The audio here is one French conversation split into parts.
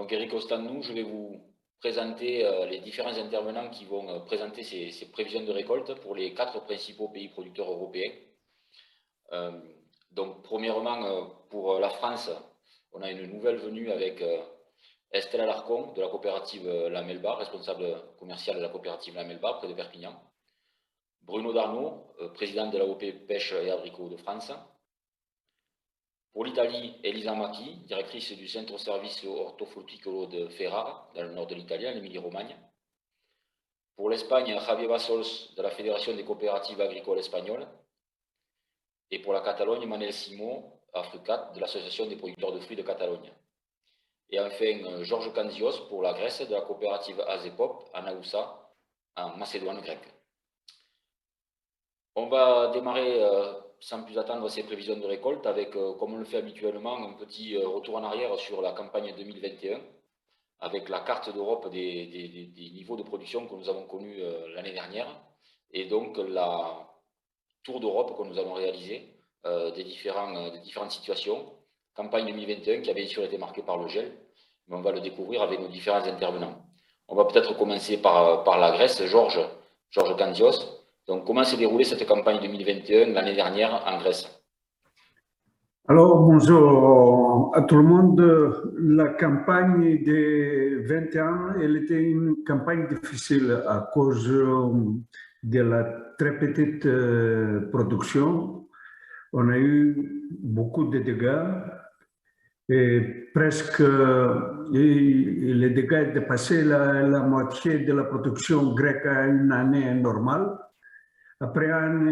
Donc, Eric Ostanou, je vais vous présenter les différents intervenants qui vont présenter ces prévisions de récolte pour les 4 principaux pays producteurs européens. Donc, premièrement, pour la France, on a une nouvelle venue avec Estelle Alarcon de la coopérative Lamelba, responsable commerciale de la coopérative Lamelba près de Perpignan. Bruno Darnaud, président de l'AOP Pêche et Abricot de France. Pour l'Italie, Elisa Macchi, directrice du Centro Servizio Ortofrutticolo de Ferrara, dans le nord de l'Italie, en Émilie-Romagne. Pour l'Espagne, Javier Bassols, de la Fédération des coopératives agricoles espagnoles. Et pour la Catalogne, Manel Simó, à Frucat, de l'Association des producteurs de fruits de Catalogne. Et enfin, Georges Kanzios, pour la Grèce, de la coopérative Azepop, à Naoussa, en Macédoine grecque. On va démarrer sans plus attendre ces prévisions de récolte avec, comme on le fait habituellement, un petit retour en arrière sur la campagne 2021 avec la carte d'Europe des niveaux de production que nous avons connus l'année dernière et donc la tour d'Europe que nous avons réalisé des différentes situations. Campagne 2021 qui a bien sûr été marquée par le gel, mais on va le découvrir avec nos différents intervenants. On va peut-être commencer par la Grèce, Georges Kanzios. Donc, comment s'est déroulée cette campagne 2021 l'année dernière en Grèce? Alors, bonjour à tout le monde. La campagne de 21, elle était une campagne difficile à cause de la très petite production. On a eu beaucoup de dégâts et presque les dégâts dépassaient la moitié de la production grecque à une année normale. Après un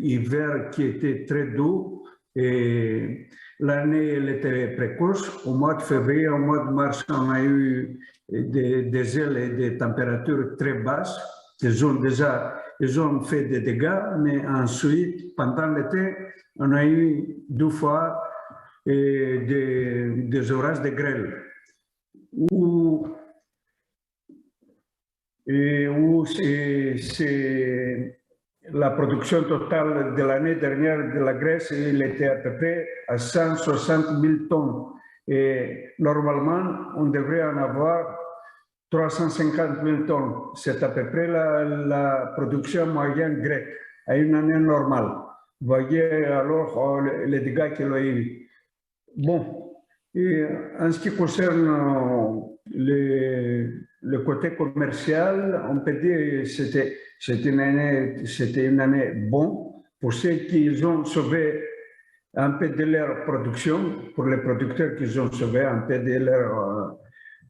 hiver qui était très doux, et l'année elle était précoce. Au mois de février, au mois de mars, on a eu des gels et des températures très basses. Ils ont fait des dégâts, mais ensuite, pendant l'été, on a eu 2 fois des orages de grêle où c'est la production totale de l'année dernière de la Grèce, elle était à peu près à 160 000 tonnes. Et normalement, on devrait en avoir 350 000 tonnes. C'est à peu près la production moyenne grecque à une année normale. Vous voyez alors les dégâts qu'il a eu. Bon, et en ce qui concerne le côté commercial, on peut dire que c'était une année bonne pour ceux qui ont sauvé un peu de leur production, pour les producteurs qui ont sauvé un peu de leurs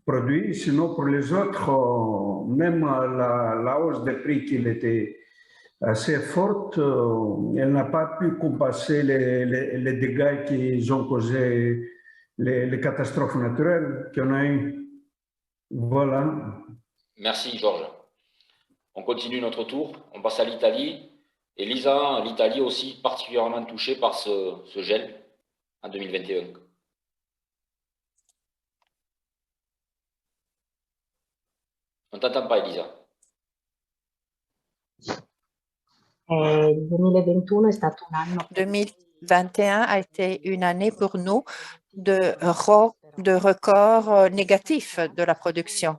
produits. Sinon, pour les autres, même la hausse des prix qui était assez forte, elle n'a pas pu compenser les dégâts qu'ils ont causés, les catastrophes naturelles qu'on a eues. Voilà. Merci Georges. On continue notre tour, on passe à l'Italie. Et Lisa, l'Italie aussi particulièrement touchée par ce gel en 2021. On ne t'entend pas, Elisa. 2021 a été une année pour nous de records négatifs de la production.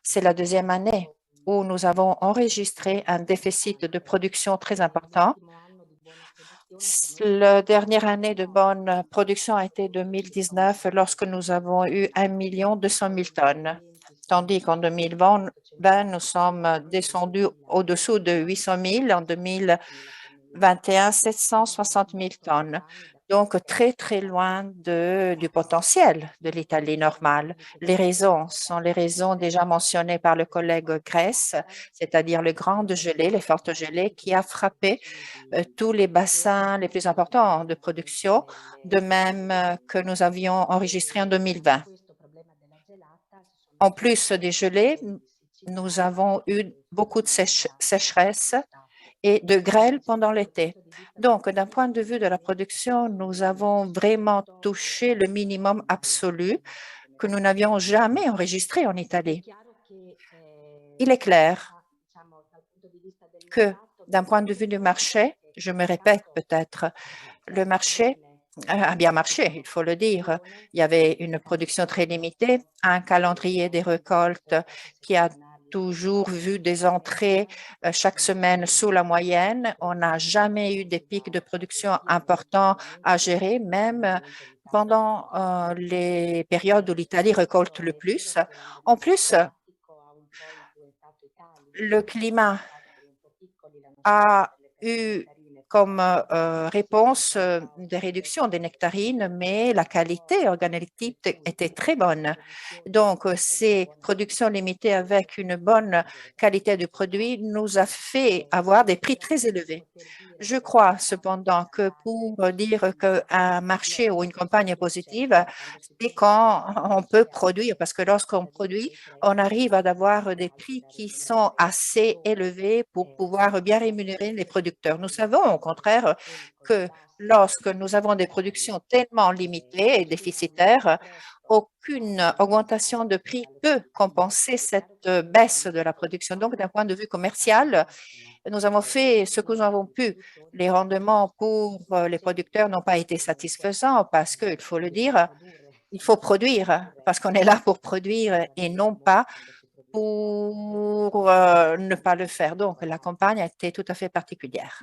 C'est la deuxième année où nous avons enregistré un déficit de production très important. La dernière année de bonne production a été 2019 lorsque nous avons eu 1 200 000 tonnes, tandis qu'en 2020, nous sommes descendus au-dessous de 800 000, en 2021, 760 000 tonnes. Donc, très, très loin du potentiel de l'Italie normale. Les raisons sont les raisons déjà mentionnées par le collègue Grèce, c'est-à-dire le grand gelée, les fortes gelées qui a frappé tous les bassins les plus importants de production, de même que nous avions enregistré en 2020. En plus des gelées, nous avons eu beaucoup de sécheresse et de grêle pendant l'été. Donc, d'un point de vue de la production, nous avons vraiment touché le minimum absolu que nous n'avions jamais enregistré en Italie. Il est clair que d'un point de vue du marché, je me répète peut-être, le marché a bien marché, il faut le dire. Il y avait une production très limitée, un calendrier des récoltes qui a toujours vu des entrées chaque semaine sous la moyenne. On n'a jamais eu des pics de production importants à gérer, même pendant les périodes où l'Italie récolte le plus. En plus, le climat a eu comme réponse des réductions des nectarines, mais la qualité organoleptique était très bonne. Donc, ces productions limitées avec une bonne qualité du produit nous a fait avoir des prix très élevés. Je crois cependant que pour dire qu'un marché ou une campagne est positive, c'est quand on peut produire, parce que lorsqu'on produit, on arrive à avoir des prix qui sont assez élevés pour pouvoir bien rémunérer les producteurs. Nous savons au contraire que lorsque nous avons des productions tellement limitées et déficitaires, aucune augmentation de prix peut compenser cette baisse de la production. Donc, d'un point de vue commercial, nous avons fait ce que nous avons pu. Les rendements pour les producteurs n'ont pas été satisfaisants parce qu'il faut le dire, il faut produire, parce qu'on est là pour produire et non pas pour ne pas le faire. Donc, la campagne a été tout à fait particulière.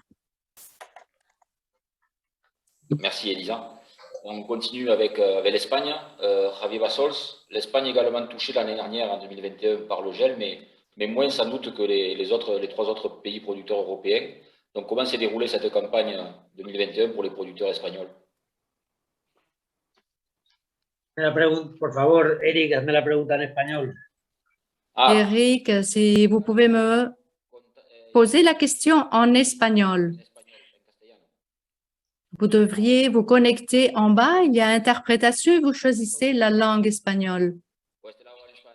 Merci, Elisa. On continue avec l'Espagne. Javier Bassols, l'Espagne également touchée l'année dernière, en 2021, par le gel, mais moins sans doute que les trois autres pays producteurs européens. Donc, comment s'est déroulée cette campagne 2021 pour les producteurs espagnols? Por favor, Eric, hazme la pregunta en español. Eric, si vous pouvez me poser la question en espagnol. Vous devriez vous connecter en bas, il y a interprétation et vous choisissez la langue espagnole.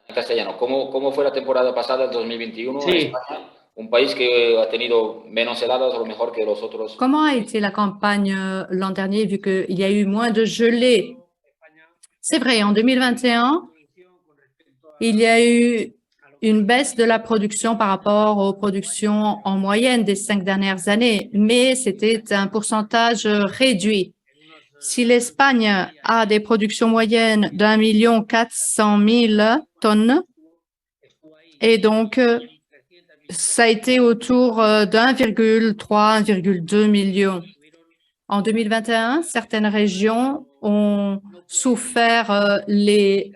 En castellano, ¿cómo fue la temporada pasada, el 2021, Sí. en España? Un país que ha tenido menos heladas a lo mejor que los otros. Comment a été la campagne l'an dernier vu qu'il y a eu moins de gelée? C'est vrai, en 2021, il y a eu une baisse de la production par rapport aux productions en moyenne des 5 dernières années, mais c'était un pourcentage réduit. Si l'Espagne a des productions moyennes d'1,4 million tonnes, et donc ça a été autour d'1,3, 1,2 million. En 2021, certaines régions ont souffert les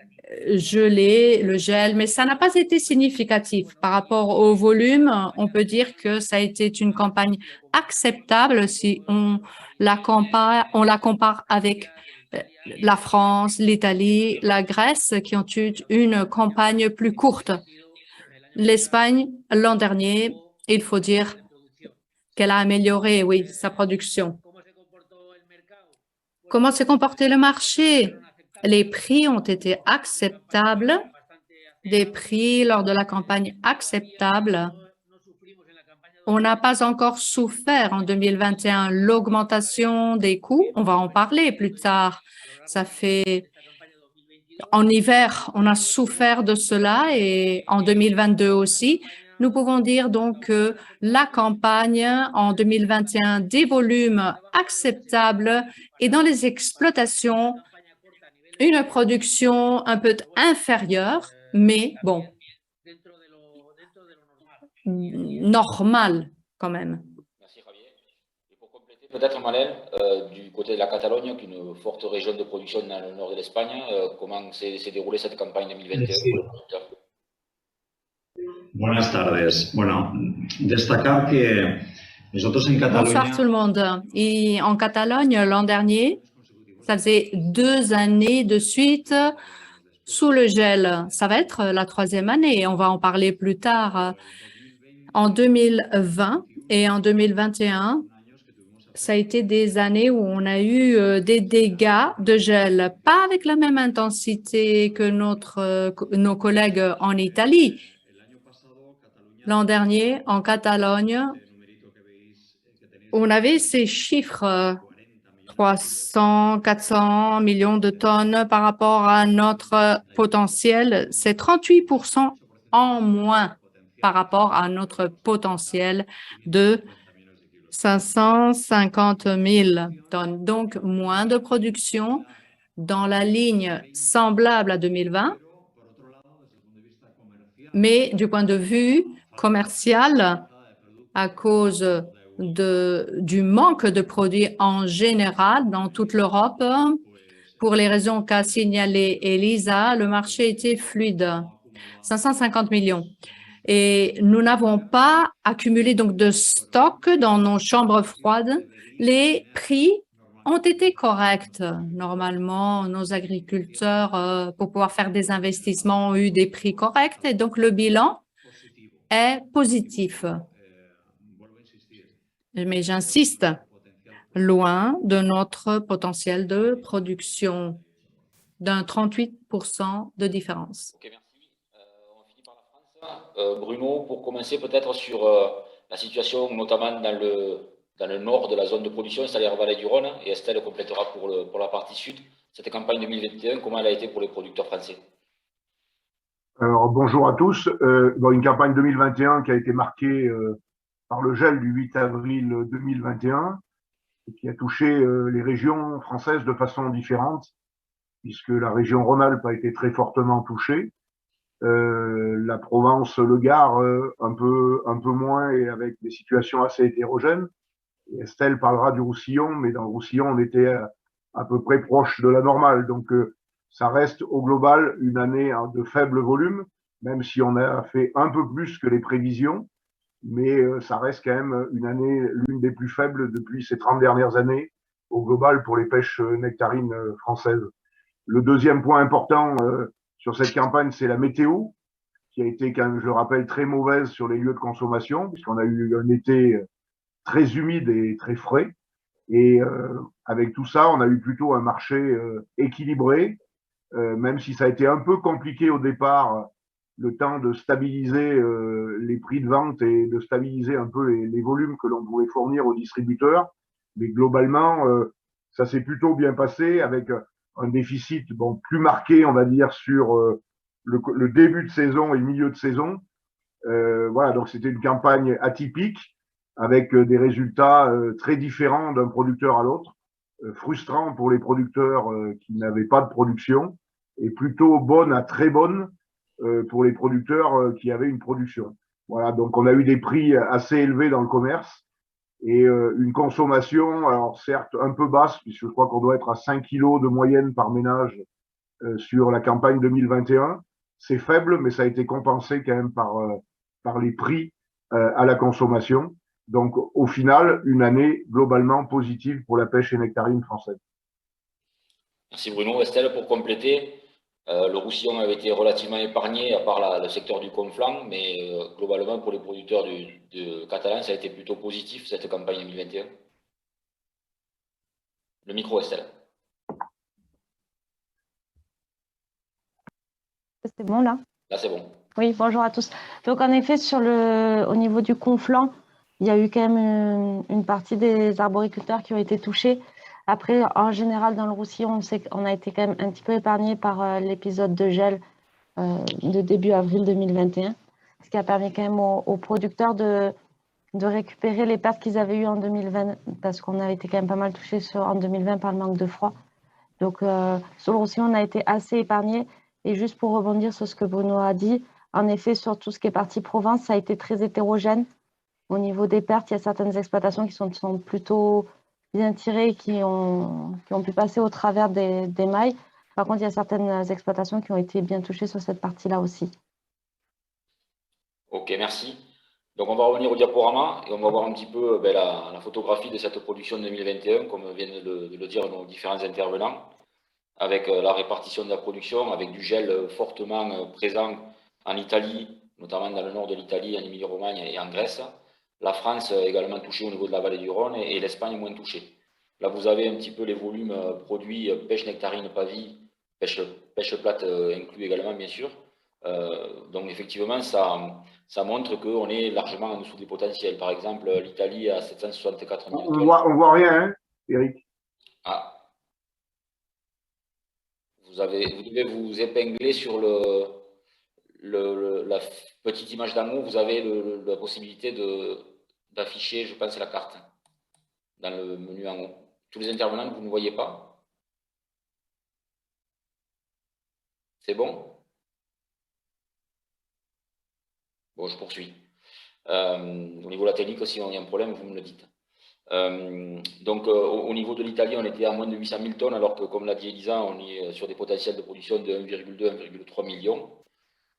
gelées, le gel, mais ça n'a pas été significatif. Par rapport au volume, on peut dire que ça a été une campagne acceptable si on la compare avec la France, l'Italie, la Grèce, qui ont eu une campagne plus courte. L'Espagne, l'an dernier, il faut dire qu'elle a amélioré, oui, sa production. Comment s'est comporté le marché? Les prix ont été acceptables, des prix lors de la campagne acceptables. On n'a pas encore souffert en 2021 l'augmentation des coûts. On va en parler plus tard. Ça fait en hiver, on a souffert de cela et en 2022 aussi. Nous pouvons dire donc que la campagne en 2021 des volumes acceptables et dans les exploitations, une production un peu inférieure, mais bon, normale quand même. Merci, Javier. Et pour compléter, peut-être Malène, du côté de la Catalogne, qui est une forte région de production dans le nord de l'Espagne, comment s'est déroulée cette campagne 2021 pour les producteurs? Buenas tardes. Bueno, destacar que nosotros en Cataluña. Bonsoir tout le monde. Et en Catalogne, l'an dernier, ça faisait 2 années de suite sous le gel. Ça va être la 3e année. On va en parler plus tard. En 2020 et en 2021, ça a été des années où on a eu des dégâts de gel, pas avec la même intensité que nos collègues en Italie. L'an dernier, en Catalogne, on avait ces chiffres, 300, 400 millions de tonnes par rapport à notre potentiel. C'est 38% en moins par rapport à notre potentiel de 550 000 tonnes, donc moins de production dans la ligne semblable à 2020. Mais du point de vue commercial, à cause du manque de produits en général dans toute l'Europe, pour les raisons qu'a signalé Elisa, le marché était fluide, 550 millions. Et nous n'avons pas accumulé donc de stock dans nos chambres froides. Les prix ont été corrects. Normalement, nos agriculteurs, pour pouvoir faire des investissements, ont eu des prix corrects et donc le bilan est positif. Mais j'insiste, loin de notre potentiel de production d'un 38% de différence. Ok, merci. On finit par la France. Bruno, pour commencer peut-être sur la situation notamment dans le nord de la zone de production, c'est-à-dire Vallée du Rhône, et Estelle complétera pour la partie sud. Cette campagne 2021, comment elle a été pour les producteurs français? Alors, bonjour à tous. Une campagne 2021 qui a été marquée par le gel du 8 avril 2021 et qui a touché les régions françaises de façon différente, puisque la région Rhône-Alpes a été très fortement touchée. La Provence, le Gard, un peu moins et avec des situations assez hétérogènes. Et Estelle parlera du Roussillon, mais dans le Roussillon, on était à peu près proche de la normale. Donc, ça reste au global une année de faible volume, même si on a fait un peu plus que les prévisions. Mais ça reste quand même une année, l'une des plus faibles depuis ces 30 dernières années au global pour les pêches nectarines françaises. Le deuxième point important sur cette campagne, c'est la météo, qui a été, quand même, je le rappelle, très mauvaise sur les lieux de consommation, puisqu'on a eu un été très humide et très frais. Et avec tout ça, on a eu plutôt un marché équilibré, même si ça a été un peu compliqué au départ, le temps de stabiliser les prix de vente et de stabiliser un peu les volumes que l'on pouvait fournir aux distributeurs. Mais globalement, ça s'est plutôt bien passé avec un déficit plus marqué, on va dire, sur le début de saison et le milieu de saison. Voilà, donc c'était une campagne atypique avec des résultats très différents d'un producteur à l'autre, frustrant pour les producteurs qui n'avaient pas de production et plutôt bonne à très bonne pour les producteurs qui avaient une production. Voilà, donc on a eu des prix assez élevés dans le commerce et une consommation, alors certes un peu basse, puisque je crois qu'on doit être à 5 kilos de moyenne par ménage sur la campagne 2021. C'est faible, mais ça a été compensé quand même par les prix à la consommation. Donc, au final, une année globalement positive pour la pêche et nectarine française. Merci Bruno. Estelle, pour compléter, le Roussillon avait été relativement épargné, à part le secteur du Conflans, mais globalement, pour les producteurs de catalans, ça a été plutôt positif, cette campagne 2021. Le micro, Estelle. C'est bon là? Là, c'est bon. Oui, bonjour à tous. Donc, en effet, au niveau du Conflans, il y a eu quand même une partie des arboriculteurs qui ont été touchés. Après, en général, dans le Roussillon, on sait qu'on a été quand même un petit peu épargné par l'épisode de gel de début avril 2021, ce qui a permis quand même aux producteurs de récupérer les pertes qu'ils avaient eues en 2020, parce qu'on a été quand même pas mal touchés en 2020 par le manque de froid. Donc, sur le Roussillon, on a été assez épargné. Et juste pour rebondir sur ce que Bruno a dit, en effet, sur tout ce qui est partie Provence, ça a été très hétérogène. Au niveau des pertes, il y a certaines exploitations qui sont plutôt bien tirées et qui ont pu passer au travers des mailles. Par contre, il y a certaines exploitations qui ont été bien touchées sur cette partie-là aussi. Ok, merci. Donc, on va revenir au diaporama et on va voir un petit peu la photographie de cette production 2021, comme viennent de le dire nos différents intervenants, avec la répartition de la production, avec du gel fortement présent en Italie, notamment dans le nord de l'Italie, en Émilie-Romagne et en Grèce. La France également touchée au niveau de la vallée du Rhône et l'Espagne moins touchée. Là, vous avez un petit peu les volumes produits pêche nectarine, pavie, pêche plate inclus également, bien sûr. Donc, effectivement, ça montre qu'on est largement en dessous des potentiels. Par exemple, l'Italie à 764 000 tonnes. On voit rien, hein, Eric. Ah. Vous devez vous épingler sur la petite image d'en haut. Vous avez la possibilité d'afficher, je pense, la carte. dans le menu en haut. Tous les intervenants, vous ne voyez pas? C'est bon? Bon, je poursuis. Au niveau de la technique, si il y a un problème, vous me le dites. Donc, au niveau de l'Italie, on était à moins de 800 000 tonnes, alors que, comme l'a dit Elisa, on est sur des potentiels de production de 1,2, 1,3 million.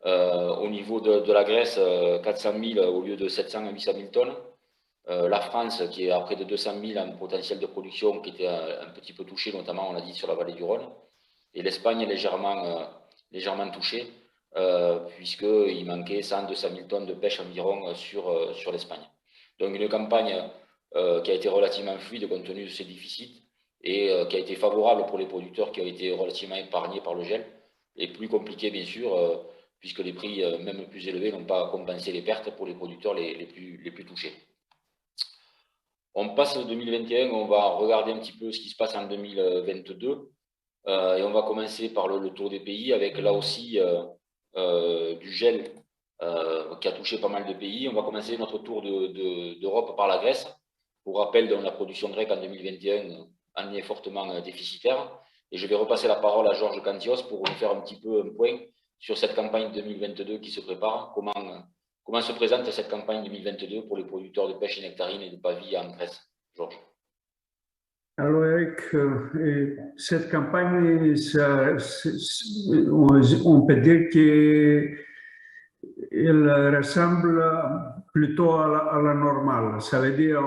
Au niveau de la Grèce, 400 000 au lieu de 700 à 800 000 tonnes. La France, qui est à près de 200 000 en potentiel de production, qui était un petit peu touchée, notamment, on l'a dit, sur la vallée du Rhône. Et l'Espagne est légèrement touchée, puisqu'il manquait 100 200 000 tonnes de pêche environ sur l'Espagne. Donc une campagne qui a été relativement fluide compte tenu de ces déficits et qui a été favorable pour les producteurs qui ont été relativement épargnés par le gel, et plus compliqué bien sûr, puisque les prix même plus élevés n'ont pas compensé les pertes pour les producteurs les plus touchés. On passe en 2021, on va regarder un petit peu ce qui se passe en 2022. Et on va commencer par le tour des pays avec là aussi du gel qui a touché pas mal de pays. On va commencer notre tour d'Europe par la Grèce. Pour rappel, la production grecque en 2021 en est fortement déficitaire. Et je vais repasser la parole à Georges Kantios pour nous faire un petit peu un point sur cette campagne 2022 qui se prépare. Comment se présente cette campagne 2022 pour les producteurs de pêche et nectarines et de pavie en Grèce? Georges. Alors Eric, cette campagne, on peut dire qu'elle ressemble plutôt à la normale. Ça veut dire,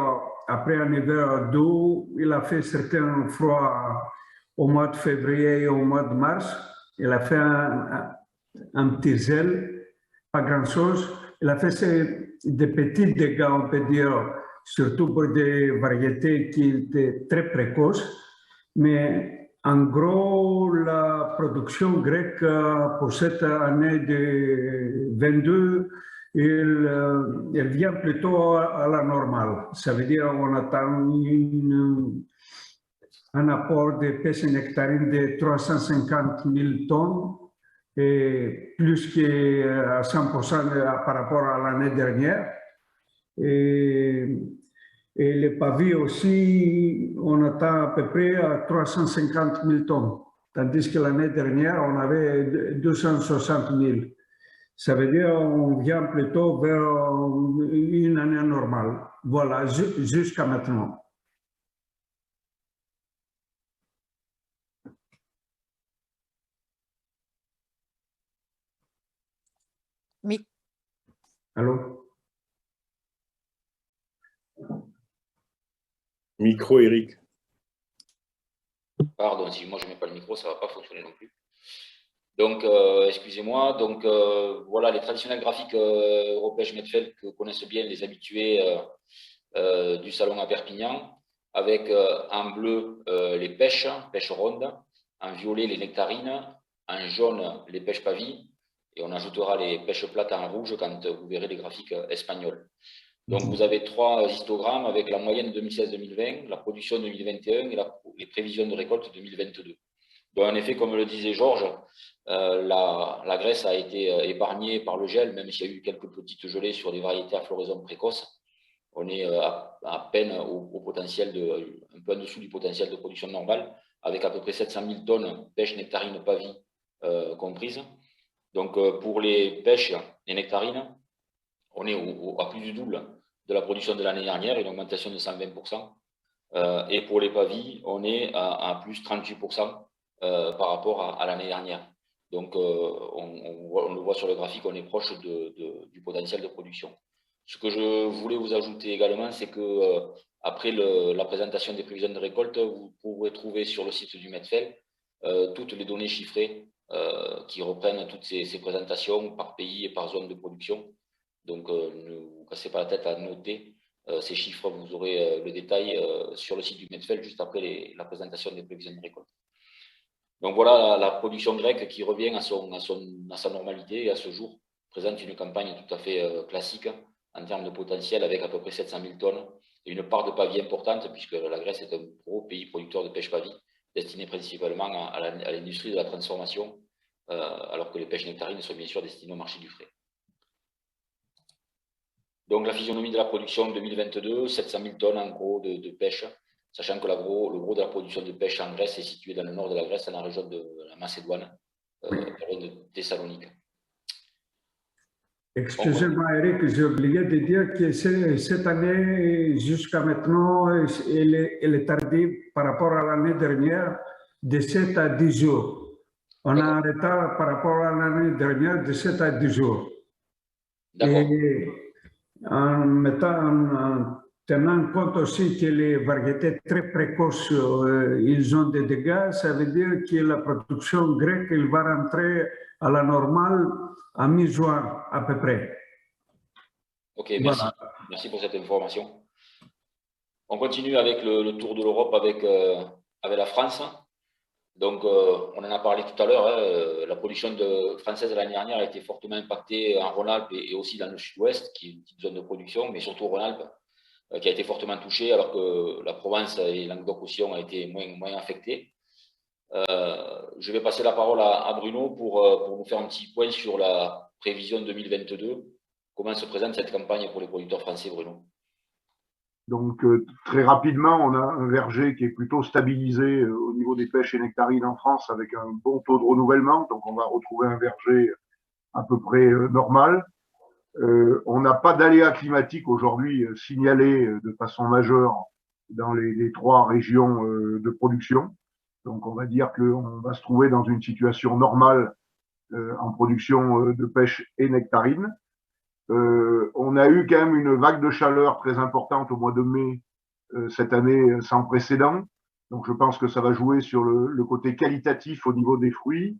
après un hiver doux, il a fait certains froids au mois de février et au mois de mars. Il a fait un petit gel, pas grand-chose. Il a fait des petits dégâts, on peut dire, surtout pour des variétés qui étaient très précoces. Mais en gros, la production grecque pour cette année de 22, elle vient plutôt à la normale. Ça veut dire qu'on attend un apport de pêche nectarine de 350 000 tonnes, et plus qu'à 100% par rapport à l'année dernière. Et les pavis aussi, on attend à peu près à 350 000 tonnes, tandis que l'année dernière, on avait 260 000. Ça veut dire qu'on vient plutôt vers une année normale. Voilà, jusqu'à maintenant. Allô? Micro, Eric. Pardon, si moi je ne mets pas le micro, ça ne va pas fonctionner non plus. Donc, excusez-moi. Donc, voilà les traditionnels graphiques Europej Medfeld que connaissent bien les habitués du salon à Perpignan, avec en bleu les pêches rondes, en violet les nectarines, en jaune les pêches pavis, et on ajoutera les pêches plates en rouge quand vous verrez les graphiques espagnols. Donc, vous avez trois histogrammes avec la moyenne 2016-2020, la production 2021 et les prévisions de récolte 2022. Donc, en effet, comme le disait Georges, la Grèce a été épargnée par le gel, même s'il y a eu quelques petites gelées sur des variétés à floraison précoce. On est à peine au potentiel un peu en dessous du potentiel de production normale, avec à peu près 700 000 tonnes pêche, nectarines, pavie comprises. Donc, pour les pêches et nectarines, on est à plus du double de la production de l'année dernière, une augmentation de 120%. Et pour les pavis, on est à plus 38% par rapport à l'année dernière. Donc, on le voit sur le graphique, on est proche du potentiel de production. Ce que je voulais vous ajouter également, c'est que après la présentation des prévisions de récolte, vous pourrez trouver sur le site du Medfeld toutes les données chiffrées qui reprennent toutes ces présentations par pays et par zone de production. Donc, ne vous cassez pas la tête à noter ces chiffres, vous aurez le détail sur le site du Medfeld juste après la présentation des prévisions de récolte. Donc voilà, la production grecque qui revient à sa normalité et à ce jour présente une campagne tout à fait classique en termes de potentiel avec à peu près 700 000 tonnes et une part de pavie importante puisque la Grèce est un gros pays producteur de pêche pavie destiné principalement à l'industrie de la transformation alors que les pêches nectarines sont bien sûr destinées au marché du frais. Donc la physionomie de la production 2022, 700 000 tonnes en gros de pêche sachant que le gros de la production de pêche en Grèce est situé dans le nord de la Grèce, dans la région de la Macédoine, de Thessalonique. Excusez-moi, Eric, j'ai oublié de dire que cette année, jusqu'à maintenant, elle est tardive par rapport à l'année dernière de 7 à 10 jours. On a un retard par rapport à l'année dernière de 7 à 10 jours. Et en tenant compte aussi que les variétés très précoces, ils ont des dégâts, ça veut dire que la production grecque elle va rentrer à la normale à mi-juin à peu près. Ok, merci. Voilà. Merci pour cette information. On continue avec le tour de l'Europe avec la France. Donc, on en a parlé tout à l'heure, hein, la production française de l'année dernière a été fortement impactée en Rhône-Alpes et aussi dans le sud-ouest, qui est une petite zone de production, mais surtout Rhône-Alpes, qui a été fortement touchée, alors que la Provence et Languedoc-Roussillon ont été moins affectés. Je vais passer la parole à Bruno pour nous faire un petit point sur la prévision 2022. Comment se présente cette campagne pour les producteurs français, Bruno? Donc, très rapidement, on a un verger qui est plutôt stabilisé au niveau des pêches et nectarines en France avec un bon taux de renouvellement. Donc, on va retrouver un verger à peu près normal. On n'a pas d'aléas climatiques aujourd'hui signalés de façon majeure dans les 3 régions de production. Donc, on va dire qu'on va se trouver dans une situation normale en production de pêche et nectarines. On a eu quand même une vague de chaleur très importante au mois de mai cette année sans précédent. Donc je pense que ça va jouer sur le côté qualitatif au niveau des fruits.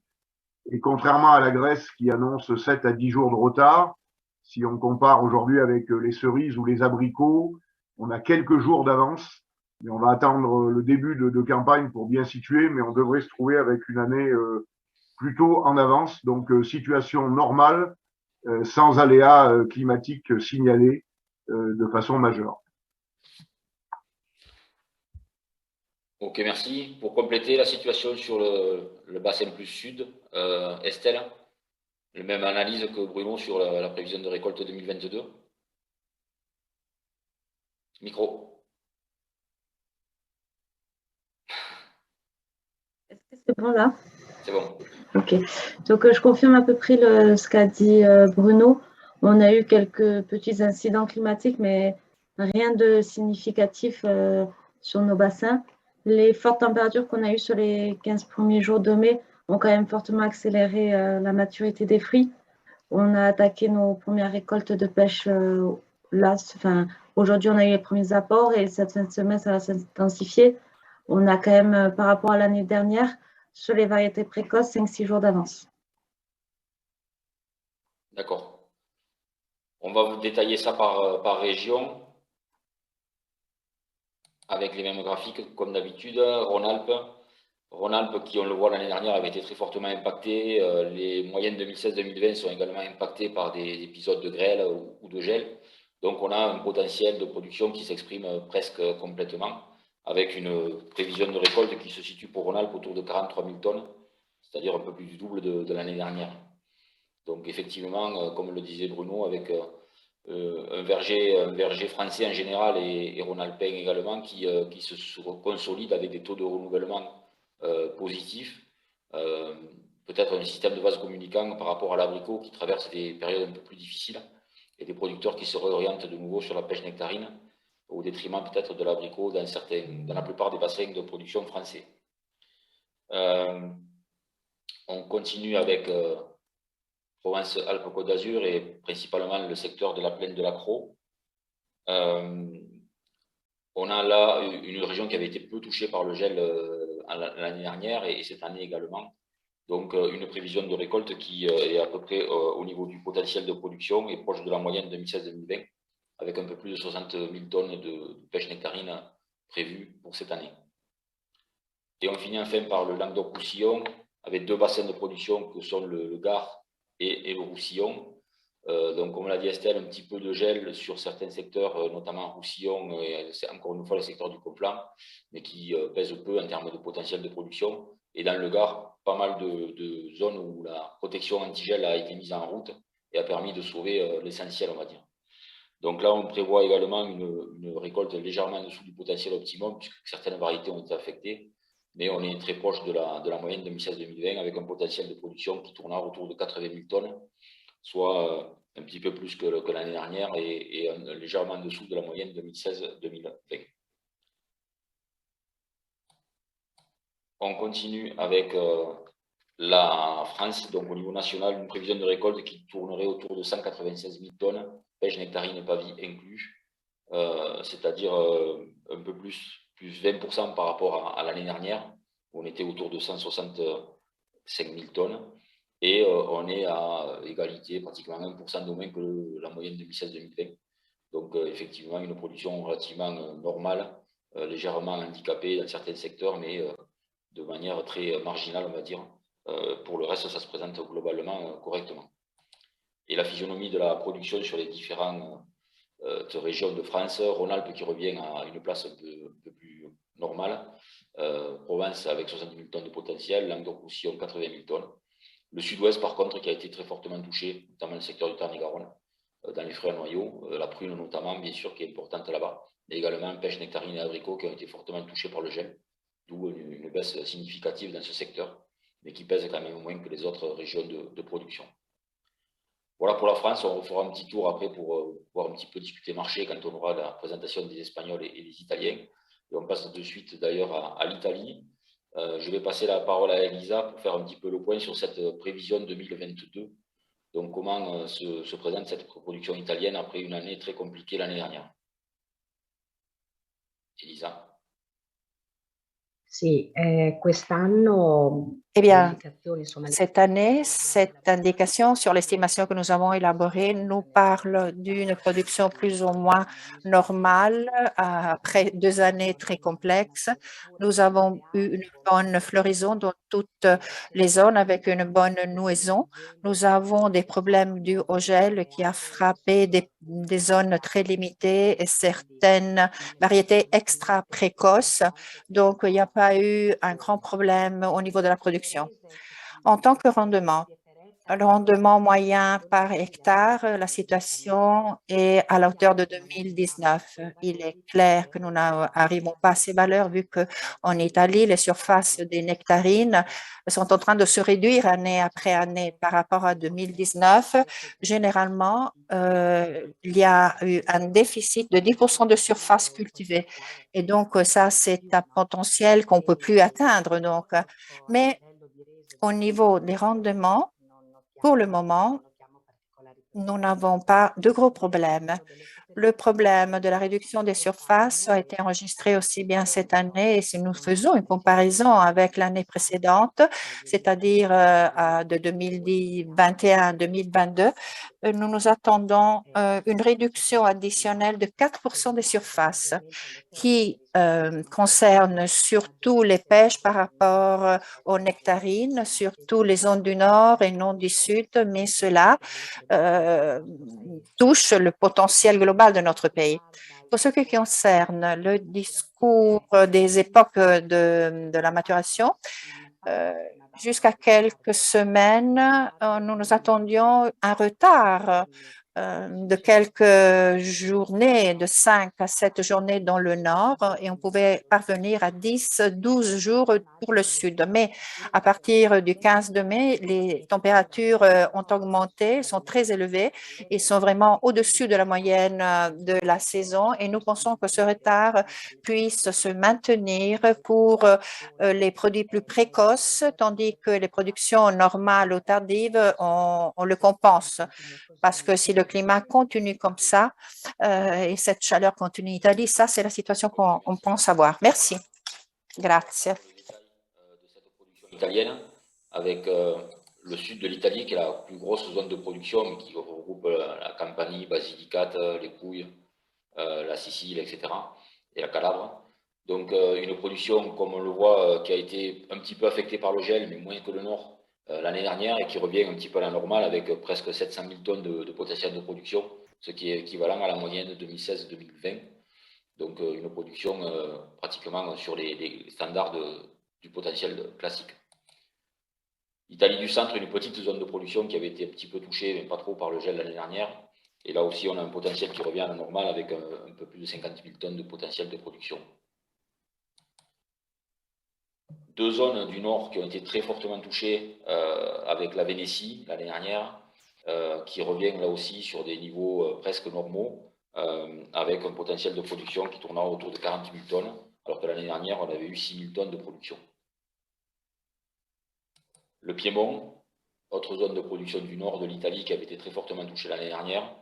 Et contrairement à la Grèce qui annonce 7 à 10 jours de retard, si on compare aujourd'hui avec les cerises ou les abricots, on a quelques jours d'avance. Mais on va attendre le début de campagne pour bien situer, mais on devrait se trouver avec une année plutôt en avance. Donc situation normale, sans aléas climatiques signalés de façon majeure. Ok, merci. Pour compléter la situation sur le bassin plus sud, Estelle, la même analyse que Bruno sur la prévision de récolte 2022. Micro. Est-ce que c'est bon là? C'est bon. Ok, donc je confirme à peu près ce qu'a dit Bruno. On a eu quelques petits incidents climatiques, mais rien de significatif sur nos bassins. Les fortes températures qu'on a eues sur les 15 premiers jours de mai ont quand même fortement accéléré la maturité des fruits. On a attaqué nos premières récoltes de pêche là. Aujourd'hui, on a eu les premiers apports et cette fin de semaine, ça va s'intensifier. On a quand même, par rapport à l'année dernière, sur les variétés précoces, 5-6 jours d'avance. D'accord. On va vous détailler ça par région, avec les mêmes graphiques comme d'habitude. Rhône-Alpes qui, on le voit l'année dernière, avait été très fortement impacté. Les moyennes 2016-2020 sont également impactées par des épisodes de grêle ou de gel. Donc on a un potentiel de production qui s'exprime presque complètement, avec une prévision de récolte qui se situe pour Rhône-Alpes autour de 43 000 tonnes, c'est-à-dire un peu plus du double de l'année dernière. Donc effectivement, comme le disait Bruno, avec un verger français en général et rhône-alpin également qui se consolide avec des taux de renouvellement positifs. Peut-être un système de vase communicant par rapport à l'abricot qui traverse des périodes un peu plus difficiles et des producteurs qui se réorientent de nouveau sur la pêche nectarine au détriment peut-être de l'abricot dans la plupart des bassins de production français. On continue avec Provence-Alpes-Côte d'Azur et principalement le secteur de la plaine de l'Accro. On a là une région qui avait été peu touchée par le gel l'année dernière et cette année également. Donc une prévision de récolte qui est à peu près au niveau du potentiel de production et proche de la moyenne 2016-2020, avec un peu plus de 60 000 tonnes de pêche nectarine prévues pour cette année. Et on finit enfin par le Languedoc-Roussillon, avec 2 bassins de production que sont le Gard et le Roussillon. Donc, comme l'a dit Estelle, un petit peu de gel sur certains secteurs, notamment Roussillon, et encore une fois le secteur du Conflans, mais qui pèse peu en termes de potentiel de production. Et dans le Gard, pas mal de zones où la protection anti-gel a été mise en route et a permis de sauver l'essentiel, on va dire. Donc là, on prévoit également une récolte légèrement en dessous du potentiel optimum, puisque certaines variétés ont été affectées, mais on est très proche de la moyenne 2016-2020, avec un potentiel de production qui tournera autour de 80 000 tonnes, soit un petit peu plus que l'année dernière et légèrement en dessous de la moyenne 2016-2020. On continue avec la France, donc au niveau national, une prévision de récolte qui tournerait autour de 196 000 tonnes, pêche, nectarine et pavis inclus, c'est-à-dire un peu plus 20% par rapport à l'année dernière, où on était autour de 165 000 tonnes, et on est à égalité, pratiquement 1% de moins que la moyenne 2016-2020. Donc effectivement, une production relativement normale, légèrement handicapée dans certains secteurs, mais de manière très marginale, on va dire. Pour le reste, ça se présente globalement correctement. Et la physionomie de la production sur les différentes régions de France, Rhône-Alpes qui revient à une place un peu plus normale, Provence avec 70 000 tonnes de potentiel, Languedoc-Roussillon 80 000 tonnes. Le sud-ouest, par contre, qui a été très fortement touché, notamment le secteur du Tarn-et-Garonne, dans les fruits à noyaux, la prune notamment, bien sûr, qui est importante là-bas, mais également pêche, nectarine et abricots qui ont été fortement touchés par le gel, d'où une baisse significative dans ce secteur, mais qui pèse quand même moins que les autres régions de production. Voilà pour la France, on fera un petit tour après pour pouvoir un petit peu discuter marché quand on aura la présentation des Espagnols et des Italiens. Et on passe de suite d'ailleurs à l'Italie. Je vais passer la parole à Elisa pour faire un petit peu le point sur cette prévision 2022. Donc comment se présente cette production italienne après une année très compliquée l'année dernière. Elisa. Sì, quest'anno Eh bien, l'indicazione, insomma, cette année, cette indication sur l'estimation que nous avons élaborée nous parle d'une production plus ou moins normale après 2 années très complexes. Nous avons eu une bonne floraison dans toutes les zones avec une bonne nouaison. Nous avons des problèmes dus au gel qui a frappé des zones très limitées et certaines variétés extra précoces. Donc, il n'y a pas eu un grand problème au niveau de la production. En tant que rendement, le rendement moyen par hectare, la situation est à la hauteur de 2019. Il est clair que nous n'arrivons pas à ces valeurs vu qu'en Italie, les surfaces des nectarines sont en train de se réduire année après année par rapport à 2019. Généralement, il y a eu un déficit de 10% de surface cultivée. Et donc, ça, c'est un potentiel qu'on ne peut plus atteindre. Donc, mais au niveau des rendements, pour le moment, nous n'avons pas de gros problèmes. Le problème de la réduction des surfaces a été enregistré aussi bien cette année et si nous faisons une comparaison avec l'année précédente, c'est-à-dire de 2021 à 2022, nous nous attendons une réduction additionnelle de 4% des surfaces qui concerne surtout les pêches par rapport aux nectarines, surtout les zones du nord et non du sud, mais cela touche le potentiel global de notre pays. Pour ce qui concerne le discours des époques de la maturation, jusqu'à quelques semaines, nous nous attendions un retard de quelques journées, de 5 à 7 journées dans le nord et on pouvait parvenir à 10-12 jours pour le sud. Mais à partir du 15 de mai, les températures ont augmenté, sont très élevées et sont vraiment au-dessus de la moyenne de la saison et nous pensons que ce retard puisse se maintenir pour les produits plus précoces, tandis que les productions normales ou tardives, on le compense. Parce que si le climat continue comme ça et cette chaleur continue en Italie, ça, c'est la situation qu'on pense avoir. Merci. Grazie. De cette production italienne, avec le sud de l'Italie, qui est la plus grosse zone de production, mais qui regroupe la Campanie, Basilicate, les Pouilles, la Sicile, etc., et la Calabre. Donc une production, comme on le voit, qui a été un petit peu affectée par le gel, mais moins que le nord l'année dernière, et qui revient un petit peu à la normale avec presque 700 000 tonnes de potentiel de production, ce qui est équivalent à la moyenne 2016-2020. Donc une production pratiquement sur les standards du potentiel classique. Italie du centre, une petite zone de production qui avait été un petit peu touchée, mais pas trop par le gel l'année dernière, Et là aussi, on a un potentiel qui revient à la normale avec un peu plus de 50 000 tonnes de potentiel de production. Deux zones du nord qui ont été très fortement touchées avec la Vénétie l'année dernière, qui revient là aussi sur des niveaux presque normaux, avec un potentiel de production qui tournera autour de 40 000 tonnes, alors que l'année dernière, on avait eu 6 000 tonnes de production. Le Piémont, autre zone de production du nord de l'Italie qui avait été très fortement touchée l'année dernière.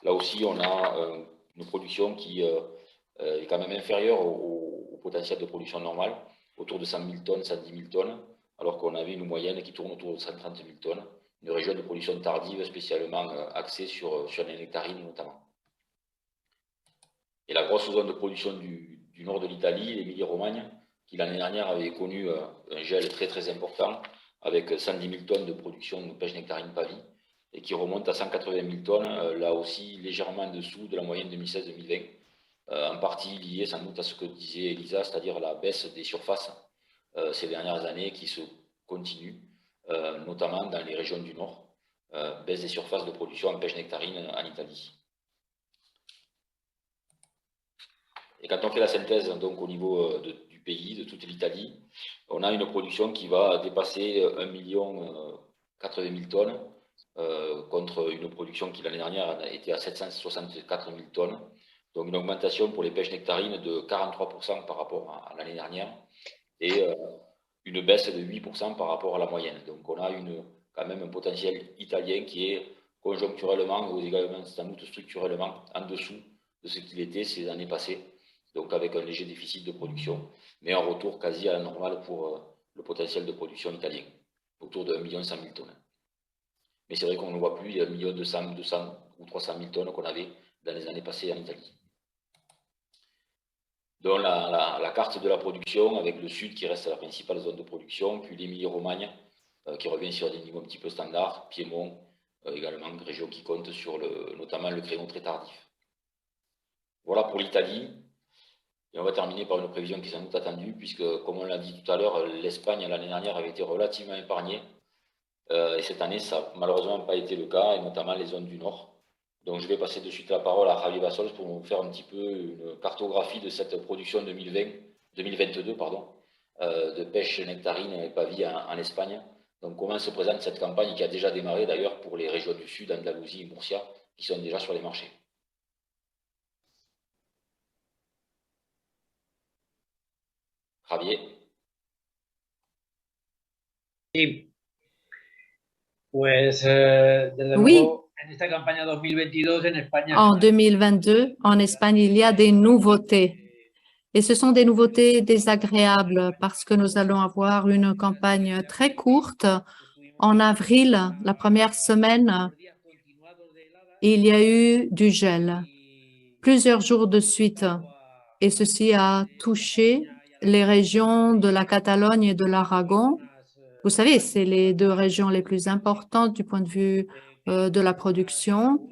Là aussi, on a une production qui est quand même inférieure au potentiel de production normal, autour de 100 000 tonnes, 110 000 tonnes, alors qu'on avait une moyenne qui tourne autour de 130 000 tonnes, une région de production tardive spécialement axée sur les nectarines notamment. Et la grosse zone de production du nord de l'Italie, l'Émilie-Romagne, qui l'année dernière avait connu un gel très très important, avec 110 000 tonnes de production de pêche nectarine pavie, et qui remonte à 180 000 tonnes, là aussi légèrement en dessous de la moyenne 2016-2020, en partie liée sans doute à ce que disait Elisa, c'est-à-dire la baisse des surfaces ces dernières années qui se continue, notamment dans les régions du nord, baisse des surfaces de production en pêche nectarine en Italie. Et quand on fait la synthèse donc, au niveau du pays, de toute l'Italie, on a une production qui va dépasser 1 080 000 tonnes contre une production qui l'année dernière était à 764 000 tonnes. Donc une augmentation pour les pêches nectarines de 43% par rapport à l'année dernière et une baisse de 8% par rapport à la moyenne. Donc on a quand même un potentiel italien qui est conjoncturellement ou également sans doute structurellement en dessous de ce qu'il était ces années passées. Donc avec un léger déficit de production, mais un retour quasi à la normale pour le potentiel de production italien, autour de 1 100 000 tonnes. Mais c'est vrai qu'on ne voit plus les 1 200 ou 300 000 tonnes qu'on avait dans les années passées en Italie. Donc la carte de la production, avec le sud qui reste la principale zone de production, puis l'Émilie-Romagne qui revient sur des niveaux un petit peu standards, Piémont également, une région qui compte sur notamment le créneau très tardif. Voilà pour l'Italie. Et on va terminer par une prévision qui est sans doute attendue, puisque, comme on l'a dit tout à l'heure, l'Espagne l'année dernière avait été relativement épargnée. Et cette année, ça n'a malheureusement pas été le cas, et notamment les zones du nord. Donc je vais passer de suite la parole à Javier Bassols pour nous faire un petit peu une cartographie de cette production 2022 de pêche nectarine et pavie en Espagne. Donc comment se présente cette campagne qui a déjà démarré d'ailleurs pour les régions du sud, Andalousie et Murcia, qui sont déjà sur les marchés. Javier. Sí, pues desde Oui. luego en esta campaña 2022 en España. En 2022, en Espagne, il y a des nouveautés. Et ce sont des nouveautés désagréables parce que nous allons avoir une campagne très courte. En avril, la première semaine, il y a eu du gel, plusieurs jours de suite. Et ceci a touché les régions de la Catalogne et de l'Aragon. Vous savez, c'est les deux régions les plus importantes du point de vue de la production,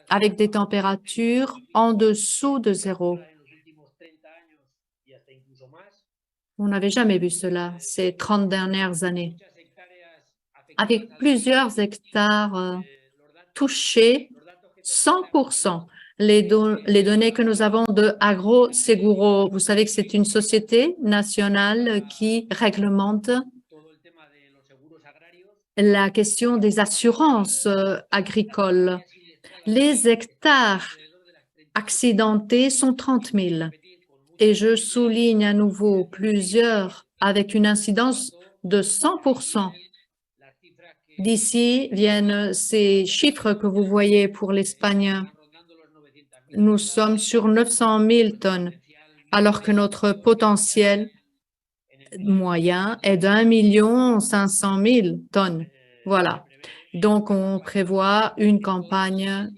avec des températures en dessous de zéro. On n'avait jamais vu cela ces 30 dernières années. Avec plusieurs hectares touchés, 100%. Les données que nous avons de AgroSeguro, vous savez que c'est une société nationale qui réglemente la question des assurances agricoles. Les hectares accidentés sont 30 000. Et je souligne à nouveau plusieurs avec une incidence de 100%. D'ici viennent ces chiffres que vous voyez pour l'Espagne. Nous sommes sur 900 000 tonnes, alors que notre potentiel moyen est d'1 500 000 tonnes. Voilà. Donc, on prévoit une campagne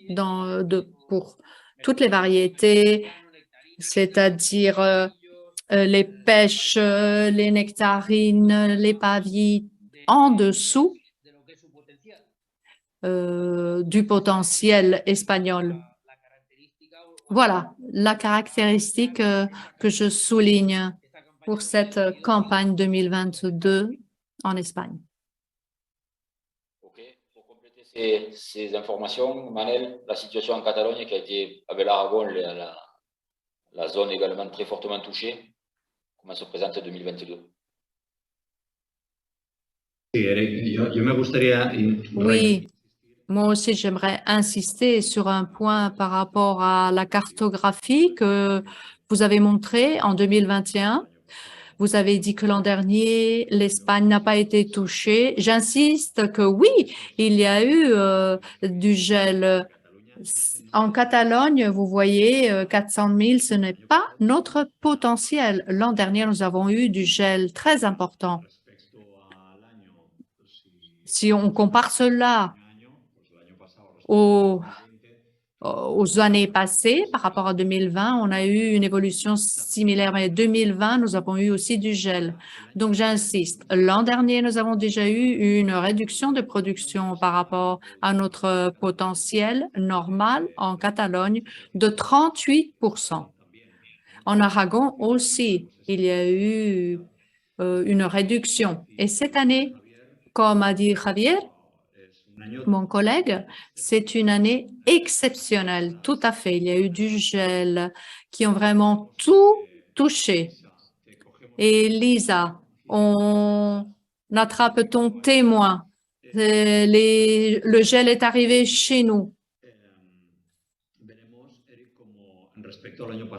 pour toutes les variétés, c'est-à-dire les pêches, les nectarines, les pavilles, en dessous du potentiel espagnol. Voilà la caractéristique que je souligne pour cette campagne 2022 en Espagne. Ok, pour compléter ces informations, Manel, la situation en Catalogne qui a été, avec l'Aragon, la zone également très fortement touchée, comment se présente 2022? Oui, moi aussi, j'aimerais insister sur un point par rapport à la cartographie que vous avez montrée en 2021. Vous avez dit que l'an dernier, l'Espagne n'a pas été touchée. J'insiste que oui, il y a eu du gel. En Catalogne, vous voyez, 400 000, ce n'est pas notre potentiel. L'an dernier, nous avons eu du gel très important. Si on compare cela aux années passées, par rapport à 2020, on a eu une évolution similaire. Mais 2020, nous avons eu aussi du gel. Donc, j'insiste, l'an dernier, nous avons déjà eu une réduction de production par rapport à notre potentiel normal en Catalogne de 38%. En Aragon aussi, il y a eu une réduction. Et cette année, comme a dit Javier, mon collègue, c'est une année exceptionnelle, tout à fait. Il y a eu du gel qui ont vraiment tout touché. Et Lisa, on attrape ton témoin. Le gel est arrivé chez nous.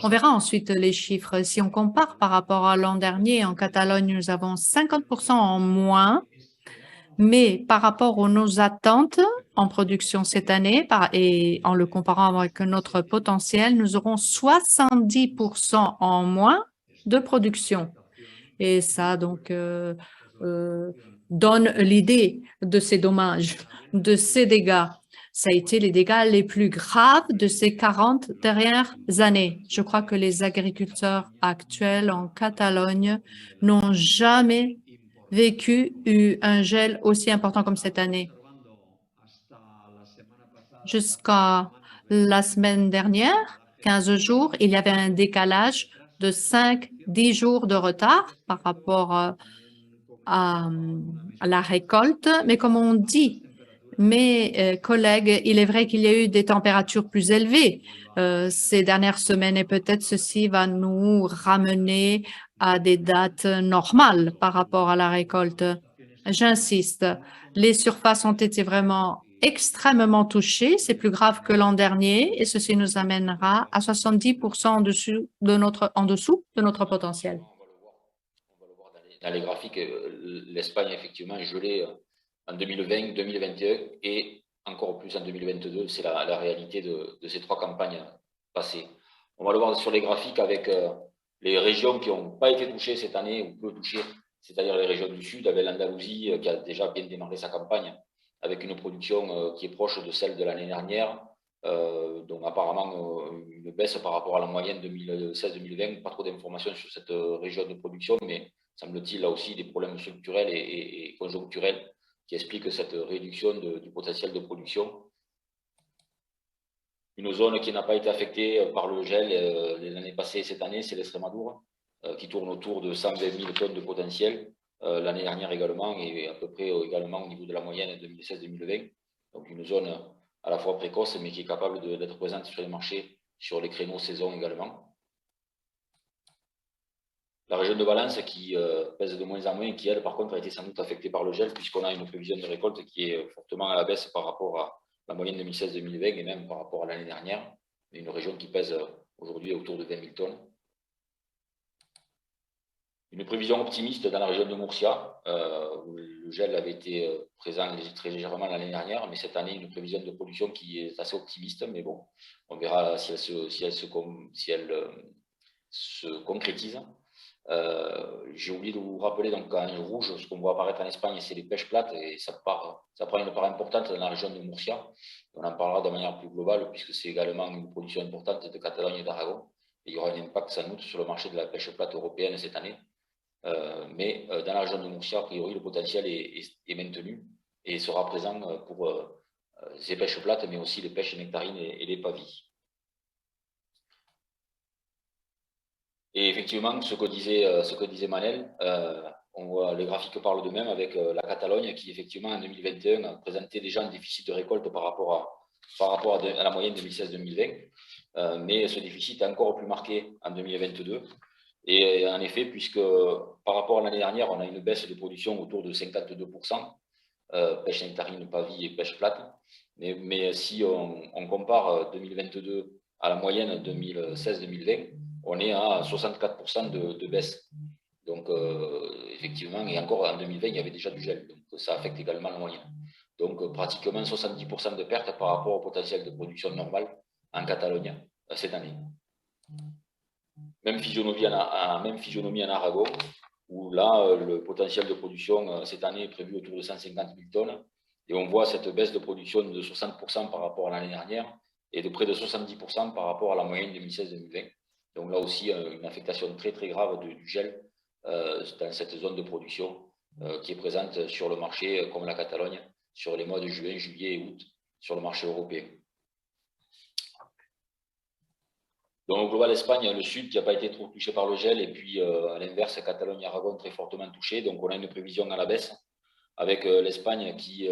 On verra ensuite les chiffres. Si on compare par rapport à l'an dernier, en Catalogne, nous avons 50% en moins. Mais par rapport aux nos attentes en production cette année et en le comparant avec notre potentiel, nous aurons 70% en moins de production. Et ça, donc, donne l'idée de ces dommages, de ces dégâts. Ça a été les dégâts les plus graves de ces 40 dernières années. Je crois que les agriculteurs actuels en Catalogne n'ont jamais vécu un gel aussi important comme cette année. Jusqu'à la semaine dernière, 15 jours, il y avait un décalage de 5-10 jours de retard par rapport à la récolte. Mais comme on dit, mes collègues, il est vrai qu'il y a eu des températures plus élevées ces dernières semaines et peut-être ceci va nous ramener à des dates normales par rapport à la récolte. J'insiste, les surfaces ont été vraiment extrêmement touchées. C'est plus grave que l'an dernier et ceci nous amènera à 70% en dessous de notre potentiel. On va le voir dans les graphiques. L'Espagne, effectivement, est gelée en 2020, 2021 et encore plus en 2022. C'est la réalité de ces trois campagnes passées. On va le voir sur les graphiques avec les régions qui n'ont pas été touchées cette année ou peu touchées, c'est-à-dire les régions du sud, avec l'Andalousie qui a déjà bien démarré sa campagne, avec une production qui est proche de celle de l'année dernière. Donc apparemment une baisse par rapport à la moyenne 2016-2020, pas trop d'informations sur cette région de production, mais semble-t-il là aussi des problèmes structurels et conjoncturels qui expliquent cette réduction du potentiel de production. Une zone qui n'a pas été affectée par le gel les années passées et cette année, c'est l'Extrémadure, qui tourne autour de 120 000 tonnes de potentiel, l'année dernière également, et à peu près également au niveau de la moyenne 2016-2020. Donc une zone à la fois précoce, mais qui est capable d'être présente sur les marchés, sur les créneaux saison également. La région de Valence qui pèse de moins en moins, qui elle par contre a été sans doute affectée par le gel, puisqu'on a une prévision de récolte qui est fortement à la baisse par rapport à la moyenne 2016-2020 et même par rapport à l'année dernière. Mais une région qui pèse aujourd'hui autour de 20 000 tonnes. Une prévision optimiste dans la région de Murcia, où le gel avait été présent très légèrement l'année dernière, mais cette année, une prévision de production qui est assez optimiste, mais bon, on verra si elle se concrétise. J'ai oublié de vous rappeler, donc en rouge, ce qu'on voit apparaître en Espagne, c'est les pêches plates, et ça prend une part importante dans la région de Murcia. On en parlera de manière plus globale, puisque c'est également une production importante de Catalogne et d'Aragon. Il y aura un impact sans doute sur le marché de la pêche plate européenne cette année. Mais dans la région de Murcia, a priori, le potentiel est maintenu et sera présent pour ces pêches plates, mais aussi les pêches nectarines et les pavis. Et effectivement, ce que disait Manel, les graphiques parlent d'eux-mêmes avec la Catalogne qui, effectivement, en 2021, a présenté déjà un déficit de récolte par rapport à la moyenne 2016-2020. Mais ce déficit est encore plus marqué en 2022. Et en effet, puisque par rapport à l'année dernière, on a une baisse de production autour de 52%, pêche nectarine, pavie et pêche plate. Mais si on compare 2022 à la moyenne 2016-2020, on est à 64% de baisse. Donc, effectivement, et encore en 2020, il y avait déjà du gel. Donc, ça affecte également la moyenne. Donc, pratiquement 70% de pertes par rapport au potentiel de production normal en Catalogne cette année. Même physionomie en Aragon, où là, le potentiel de production cette année est prévu autour de 150 000 tonnes. Et on voit cette baisse de production de 60% par rapport à l'année dernière et de près de 70% par rapport à la moyenne 2016-2020. Donc là aussi, une affectation très très grave du gel dans cette zone de production qui est présente sur le marché, comme la Catalogne, sur les mois de juin, juillet et août, sur le marché européen. Donc, au global, Espagne, le sud qui n'a pas été trop touché par le gel, et puis à l'inverse, Catalogne et Aragon très fortement touchés. Donc, on a une prévision à la baisse, avec l'Espagne qui,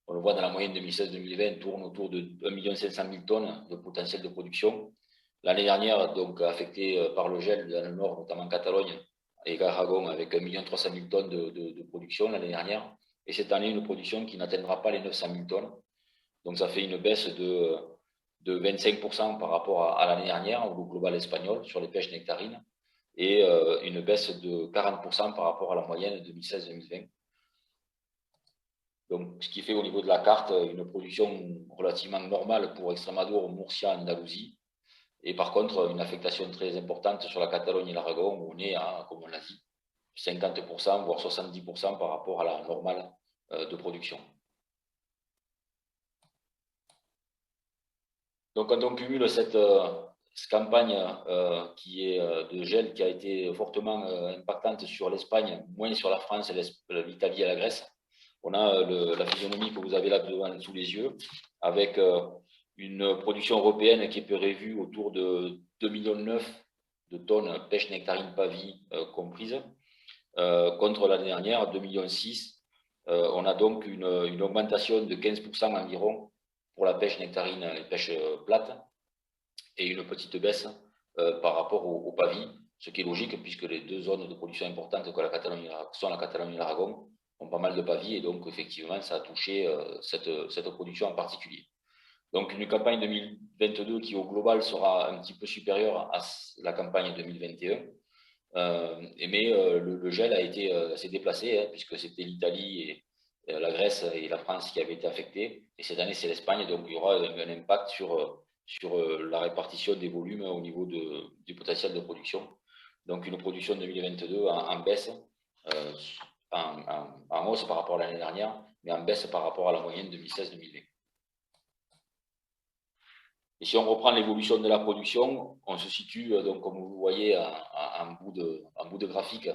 on le voit dans la moyenne 2016-2020, tourne autour de 1 500 000 tonnes de potentiel de production. L'année dernière, donc affectée par le gel dans le nord, notamment Catalogne et Aragon, avec 1 300 000 tonnes de production l'année dernière. Et cette année, une production qui n'atteindra pas les 900 000 tonnes. Donc, ça fait une baisse de 25% par rapport à l'année dernière au global espagnol sur les pêches nectarines et une baisse de 40% par rapport à la moyenne 2016-2020. Donc, ce qui fait au niveau de la carte une production relativement normale pour Extremadure, Murcia, Andalousie. Et par contre, une affectation très importante sur la Catalogne et l'Aragon où on est à, comme on l'a dit, 50% voire 70% par rapport à la normale de production. Donc, quand on cumule cette campagne qui est de gel qui a été fortement impactante sur l'Espagne, moins sur la France, l'Italie et la Grèce, on a la physionomie que vous avez là devant sous les yeux, avec une production européenne qui est prévue autour de 2,9 millions de tonnes pêche nectarine pavie comprise, contre l'année dernière 2,6 millions. On a donc une augmentation de 15% environ pour la pêche nectarine et pêche plate, et une petite baisse par rapport au pavis, ce qui est logique puisque les deux zones de production importantes que la Catalogne et l'Aragon ont pas mal de pavis, et donc effectivement ça a touché cette production en particulier. Donc une campagne 2022 qui au global sera un petit peu supérieure à la campagne 2021, mais le gel s'est déplacé puisque c'était l'Italie et la Grèce et la France qui avaient été affectés, et cette année c'est l'Espagne, donc il y aura un impact sur la répartition des volumes au niveau du potentiel de production. Donc une production 2022 en baisse, en hausse par rapport à l'année dernière, mais en baisse par rapport à la moyenne 2016-2020. Et si on reprend l'évolution de la production, on se situe, donc, comme vous voyez en bout de graphique,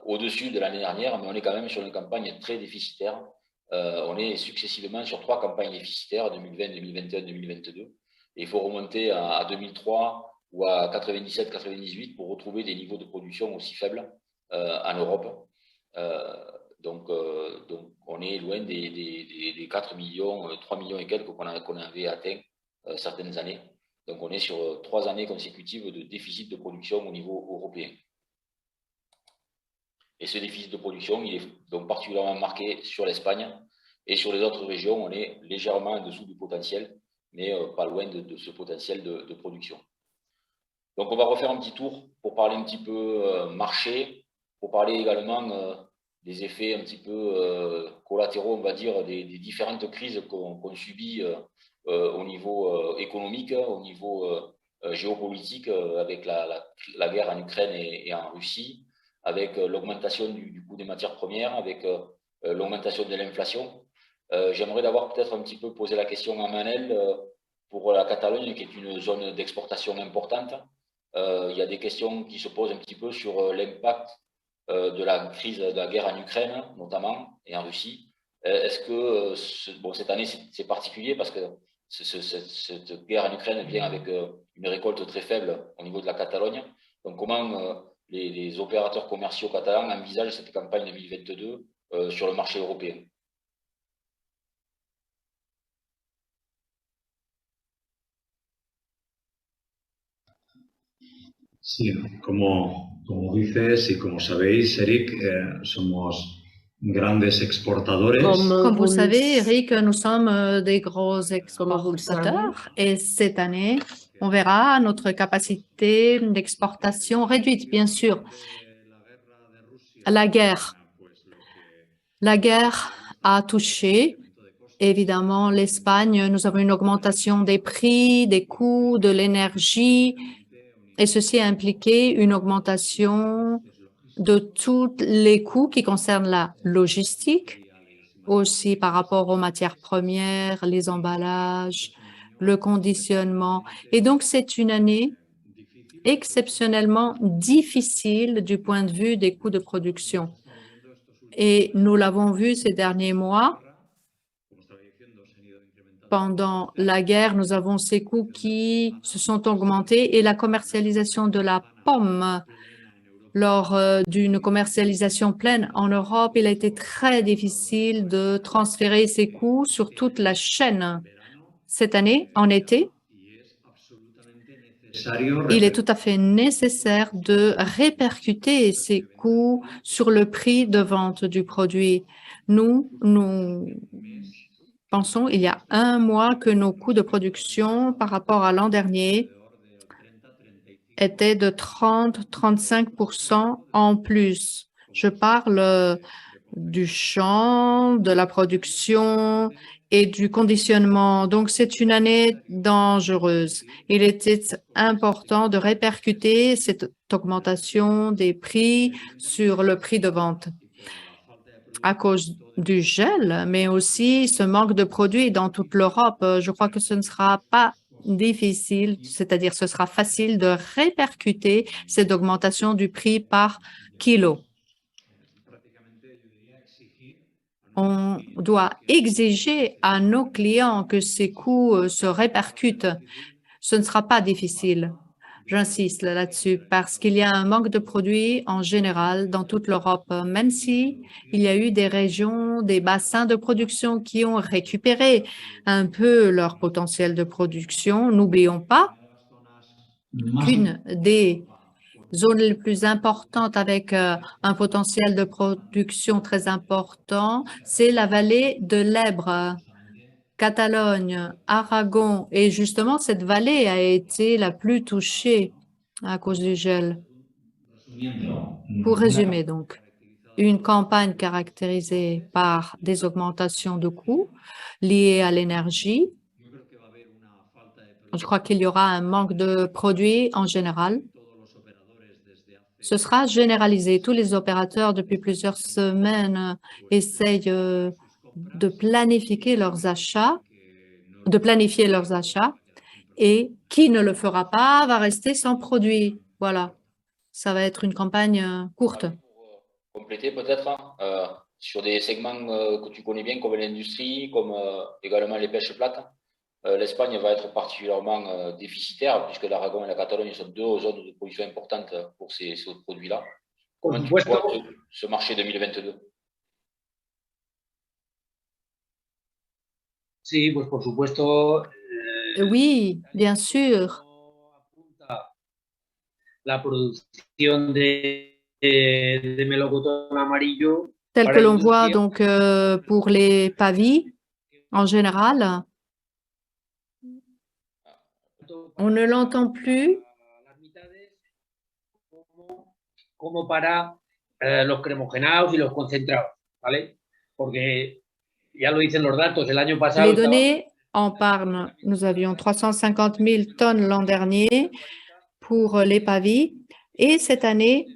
au-dessus de l'année dernière, mais on est quand même sur une campagne très déficitaire. On est successivement sur 3 campagnes déficitaires, 2020, 2021, 2022. Et il faut remonter à 2003 ou à 97-98 pour retrouver des niveaux de production aussi faibles en Europe. Donc, on est loin des 4 millions, 3 millions et quelques qu'on avait atteint certaines années. Donc, on est sur 3 années consécutives de déficit de production au niveau européen. Et ce déficit de production, il est donc particulièrement marqué sur l'Espagne, et sur les autres régions, on est légèrement en dessous du potentiel, mais pas loin de ce potentiel de production. Donc on va refaire un petit tour pour parler un petit peu marché, pour parler également des effets un petit peu collatéraux, on va dire, des différentes crises qu'on subit au niveau économique, au niveau géopolitique, avec la guerre en Ukraine et en Russie, avec l'augmentation du coût des matières premières, avec l'augmentation de l'inflation. J'aimerais d'abord peut-être un petit peu poser la question à Manel pour la Catalogne, qui est une zone d'exportation importante. Il y a des questions qui se posent un petit peu sur l'impact de la crise, de la guerre en Ukraine, notamment, et en Russie. Est-ce que, cette année, c'est particulier parce que cette guerre en Ukraine vient avec une récolte très faible au niveau de la Catalogne. Donc, comment les opérateurs commerciaux catalans envisagent cette campagne 2022 sur le marché européen. Sí, como dices y como sabéis, Eric, somos grandes exportadores. Comme vous savez, Eric, nous sommes des gros exportateurs et cette année, on verra notre capacité d'exportation réduite, bien sûr. La guerre a touché évidemment l'Espagne. Nous avons une augmentation des prix, des coûts, de l'énergie et ceci a impliqué une augmentation de tous les coûts qui concernent la logistique, aussi par rapport aux matières premières, les emballages, le conditionnement. Et donc, c'est une année exceptionnellement difficile du point de vue des coûts de production. Et nous l'avons vu ces derniers mois. Pendant la guerre, nous avons ces coûts qui se sont augmentés et la commercialisation de la pomme lors d'une commercialisation pleine en Europe, il a été très difficile de transférer ces coûts sur toute la chaîne. Cette année, en été, il est tout à fait nécessaire de répercuter ces coûts sur le prix de vente du produit. Nous pensons, il y a un mois, que nos coûts de production par rapport à l'an dernier étaient de 30-35% en plus. Je parle du champ, de la production et du conditionnement. Donc, c'est une année dangereuse. Il était important de répercuter cette augmentation des prix sur le prix de vente à cause du gel, mais aussi ce manque de produits dans toute l'Europe. Je crois que ce ne sera pas difficile, c'est-à-dire ce sera facile de répercuter cette augmentation du prix par kilo. On doit exiger à nos clients que ces coûts se répercutent. Ce ne sera pas difficile. J'insiste là-dessus parce qu'il y a un manque de produits en général dans toute l'Europe, même si il y a eu des régions, des bassins de production qui ont récupéré un peu leur potentiel de production. N'oublions pas qu'une des zones les plus importantes avec un potentiel de production très important, c'est la vallée de l'Èbre. Catalogne, Aragon, et justement, cette vallée a été la plus touchée à cause du gel. Pour résumer donc, une campagne caractérisée par des augmentations de coûts liées à l'énergie. Je crois qu'il y aura un manque de produits en général. Ce sera généralisé. Tous les opérateurs, depuis plusieurs semaines, essayent de planifier leurs achats, et qui ne le fera pas va rester sans produit. Voilà, ça va être une campagne courte. Pour compléter peut-être, sur des segments que tu connais bien comme l'industrie, comme également les pêches plates, l'Espagne va être particulièrement déficitaire puisque l'Aragon et la Catalogne sont deux zones de production importantes pour ces produits-là. Comment tu vois ce marché 2022? Sí, pues por supuesto. Oui, bien sûr. La producción de melocotón amarillo. Tel que l'on voit donc pour les pavis en général. On ne l'entend plus. Como para los cremogenados y los concentrados, ¿vale? Porque ya lo dicen los datos, el año pasado. Les données en parlent. Nous avions 350 000 tonnes l'an dernier pour les pavis et cette année,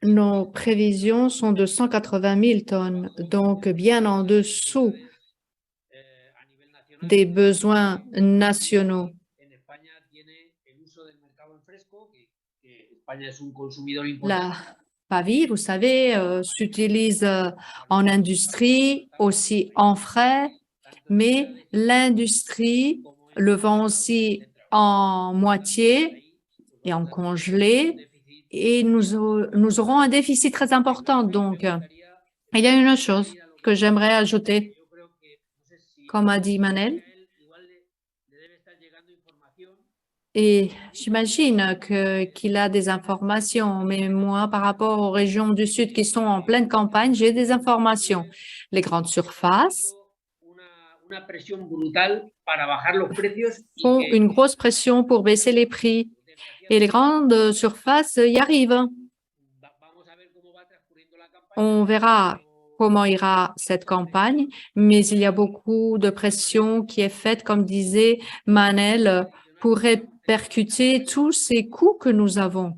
nos prévisions sont de 180 000 tonnes, donc bien en dessous des besoins nationaux. La pavie, vous savez, s'utilise en industrie, aussi en frais, mais l'industrie le vend aussi en moitié et en congelé et nous aurons un déficit très important. Donc, il y a une chose que j'aimerais ajouter, comme a dit Manel, et j'imagine qu'il a des informations, mais moi, par rapport aux régions du Sud qui sont en pleine campagne, j'ai des informations. Les grandes surfaces font une grosse pression pour baisser les prix et les grandes surfaces y arrivent. On verra comment ira cette campagne, mais il y a beaucoup de pression qui est faite, comme disait Manel, pour répercuter tous ces coûts que nous avons.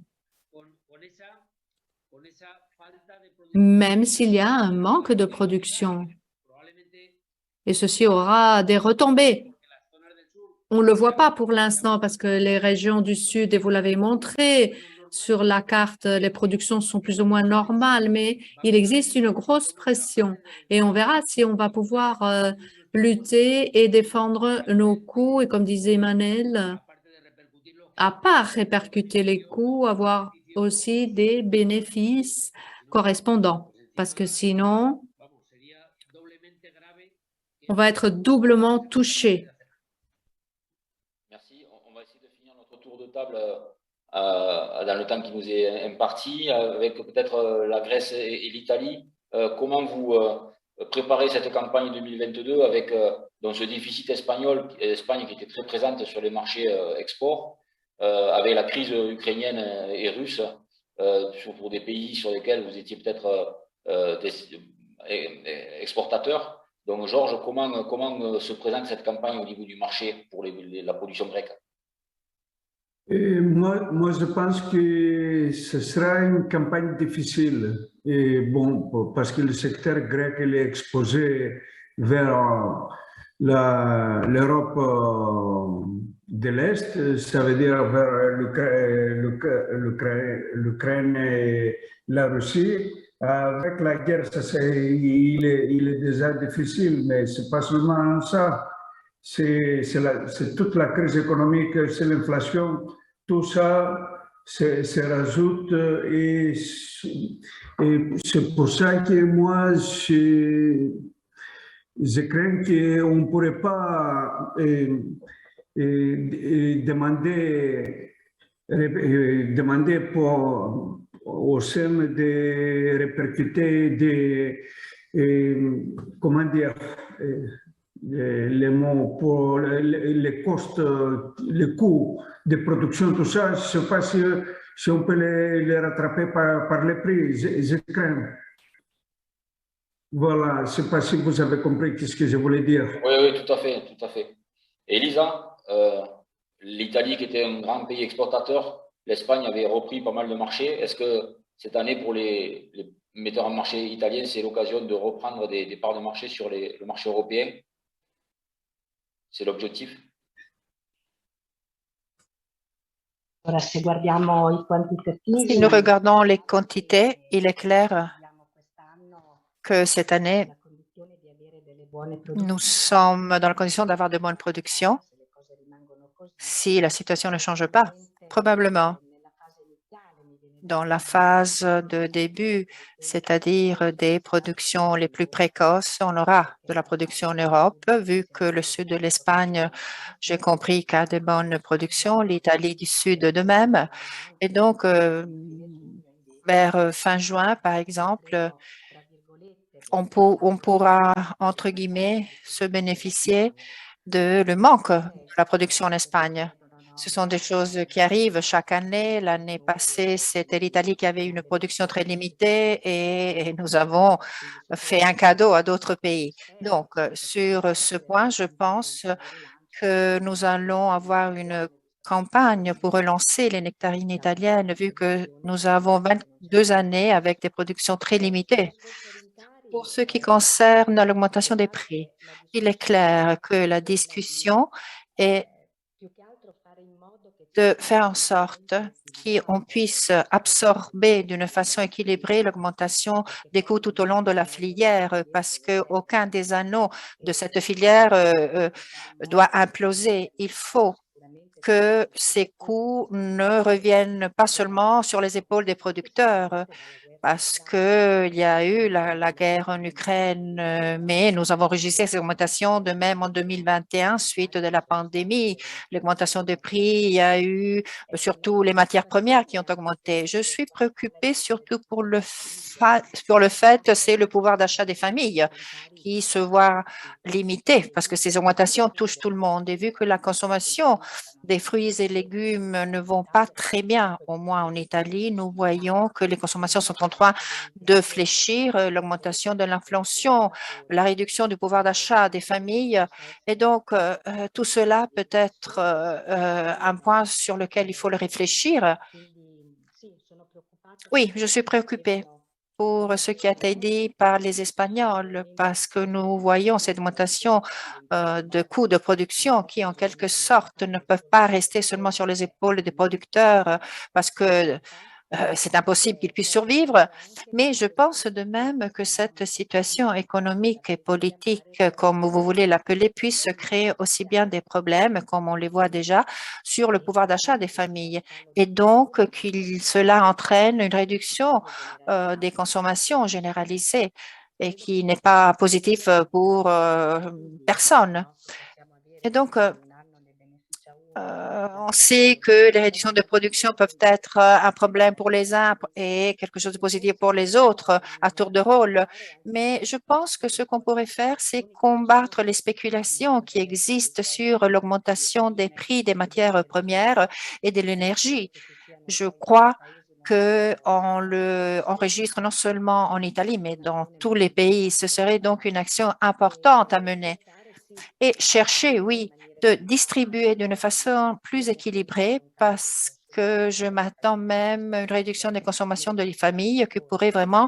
Même s'il y a un manque de production. Et ceci aura des retombées. On ne le voit pas pour l'instant parce que les régions du Sud, et vous l'avez montré, sur la carte, les productions sont plus ou moins normales, mais il existe une grosse pression et on verra si on va pouvoir lutter et défendre nos coûts. Et comme disait Manel, à part répercuter les coûts, avoir aussi des bénéfices correspondants, parce que sinon, on va être doublement touché. Merci. On va essayer de finir notre tour de table dans le temps qui nous est imparti, avec peut-être la Grèce et l'Italie. Comment vous préparez cette campagne 2022 avec donc ce déficit Espagne qui était très présente sur les marchés export, avec la crise ukrainienne et russe, pour des pays sur lesquels vous étiez peut-être exportateurs. Donc, Georges, comment se présente cette campagne au niveau du marché pour la production grecque? Et moi, je pense que ce sera une campagne difficile. Et bon, parce que le secteur grec il est exposé vers l'Europe de l'Est, ça veut dire vers l'Ukraine et la Russie. Avec la guerre, il est déjà difficile, mais c'est pas seulement ça. C'est toute la crise économique, c'est l'inflation, tout ça se rajoute et c'est pour ça que moi, je crains qu'on ne pourrait pas demander au SEM de répercuter comment dire, les mots pour les coûts de production, tout ça, je ne sais pas si on peut les rattraper par les prix, je crains. Voilà, je ne sais pas si vous avez compris ce que je voulais dire. Oui, tout à fait, tout à fait. Elisa, l'Italie qui était un grand pays exportateur, l'Espagne avait repris pas mal de marchés. Est-ce que cette année, pour les metteurs en marché italiens, c'est l'occasion de reprendre des parts de marché sur le marché européen? C'est l'objectif? Si nous regardons les quantités, il est clair que cette année, nous sommes dans la condition d'avoir de bonnes productions. Si la situation ne change pas, probablement dans la phase de début, c'est-à-dire des productions les plus précoces, on aura de la production en Europe, vu que le sud de l'Espagne, j'ai compris qu'il y a de bonnes productions, l'Italie du Sud de même. Et donc, vers fin juin, par exemple, on pourra, entre guillemets, se bénéficier de le manque de la production en Espagne. Ce sont des choses qui arrivent chaque année. L'année passée, c'était l'Italie qui avait une production très limitée et nous avons fait un cadeau à d'autres pays. Donc, sur ce point, je pense que nous allons avoir une campagne pour relancer les nectarines italiennes, vu que nous avons 22 années avec des productions très limitées. Pour ce qui concerne l'augmentation des prix, il est clair que la discussion est de faire en sorte qu'on puisse absorber d'une façon équilibrée l'augmentation des coûts tout au long de la filière, parce qu'aucun des anneaux de cette filière doit imploser. Il faut que ces coûts ne reviennent pas seulement sur les épaules des producteurs, parce qu'il y a eu la guerre en Ukraine, mais nous avons enregistré ces augmentations de même en 2021 suite de la pandémie. L'augmentation des prix, il y a eu surtout les matières premières qui ont augmenté. Je suis préoccupée surtout pour le fait, c'est le pouvoir d'achat des familles qui se voit limité parce que ces augmentations touchent tout le monde. Et vu que la consommation des fruits et légumes ne vont pas très bien, au moins en Italie, nous voyons que les consommations sont en train de fléchir, l'augmentation de l'inflation, la réduction du pouvoir d'achat des familles. Et donc, tout cela peut être un point sur lequel il faut le réfléchir. Oui, je suis préoccupée pour ce qui a été dit par les Espagnols, parce que nous voyons cette augmentation de coûts de production qui, en quelque sorte, ne peuvent pas rester seulement sur les épaules des producteurs parce que c'est impossible qu'ils puissent survivre. Mais je pense de même que cette situation économique et politique, comme vous voulez l'appeler, puisse créer aussi bien des problèmes, comme on les voit déjà, sur le pouvoir d'achat des familles. Et donc, cela entraîne une réduction des consommations généralisées et qui n'est pas positif pour personne. Et donc, on sait que les réductions de production peuvent être un problème pour les uns et quelque chose de positif pour les autres à tour de rôle. Mais je pense que ce qu'on pourrait faire, c'est combattre les spéculations qui existent sur l'augmentation des prix des matières premières et de l'énergie. Je crois qu'on le enregistre non seulement en Italie, mais dans tous les pays. Ce serait donc une action importante à mener et chercher, oui, de distribuer d'une façon plus équilibrée parce que je m'attends même à une réduction des consommations de les familles qui pourrait vraiment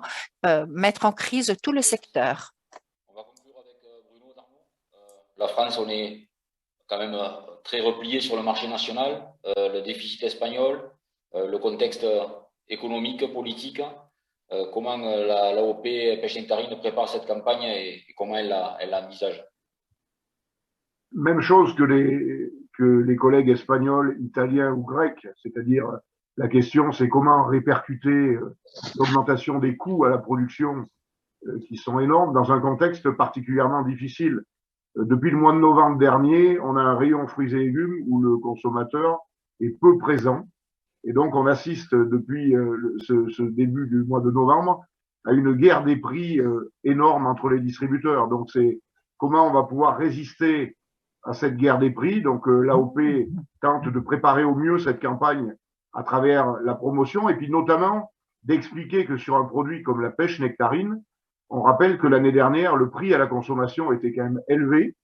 mettre en crise tout le secteur. On va conclure avec Bruno Darmon. La France, on est quand même très replié sur le marché national, le déficit espagnol, le contexte économique, politique. Comment l'AOP Pêche Nectarine prépare cette campagne et comment elle l'envisage? Même chose que les collègues espagnols, italiens ou grecs, c'est-à-dire la question c'est comment répercuter l'augmentation des coûts à la production qui sont énormes dans un contexte particulièrement difficile. Depuis le mois de novembre dernier, on a un rayon fruits et légumes où le consommateur est peu présent et donc on assiste depuis ce début du mois de novembre à une guerre des prix énorme entre les distributeurs. Donc c'est comment on va pouvoir résister à cette guerre des prix. Donc l'AOP tente de préparer au mieux cette campagne à travers la promotion et puis notamment d'expliquer que sur un produit comme la pêche nectarine, on rappelle que l'année dernière, le prix à la consommation était quand même élevé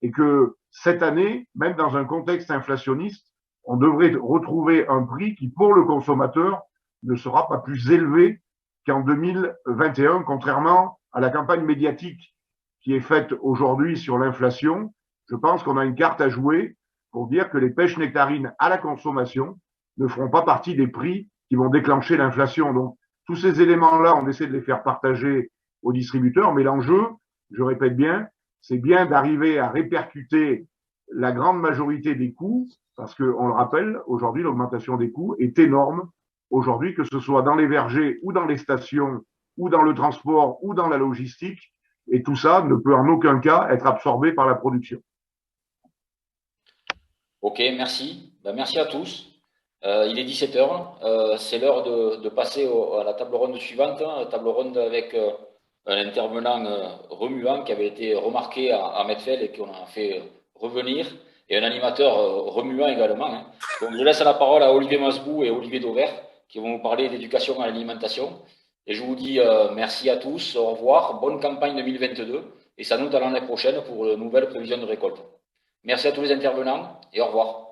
et que cette année, même dans un contexte inflationniste, on devrait retrouver un prix qui, pour le consommateur, ne sera pas plus élevé qu'en 2021, contrairement à la campagne médiatique qui est faite aujourd'hui sur l'inflation. Je pense qu'on a une carte à jouer pour dire que les pêches nectarines à la consommation ne feront pas partie des prix qui vont déclencher l'inflation. Donc, tous ces éléments-là, on essaie de les faire partager aux distributeurs, mais l'enjeu, je répète bien, c'est bien d'arriver à répercuter la grande majorité des coûts, parce qu'on le rappelle, aujourd'hui, l'augmentation des coûts est énorme. Aujourd'hui, que ce soit dans les vergers ou dans les stations, ou dans le transport, ou dans la logistique, et tout ça ne peut en aucun cas être absorbé par la production. Ok, merci. Ben, merci à tous. Il est 17h. C'est l'heure de passer à la table ronde suivante. Table ronde avec un intervenant remuant qui avait été remarqué à Medfeld et qu'on a fait revenir, et un animateur remuant également. Hein. Donc je laisse la parole à Olivier Masbou et Olivier Dauvert qui vont vous parler d'éducation à l'alimentation. Et je vous dis merci à tous, au revoir, bonne campagne 2022 et sans doute à l'année prochaine pour de nouvelles prévisions de récolte. Merci à tous les intervenants et au revoir.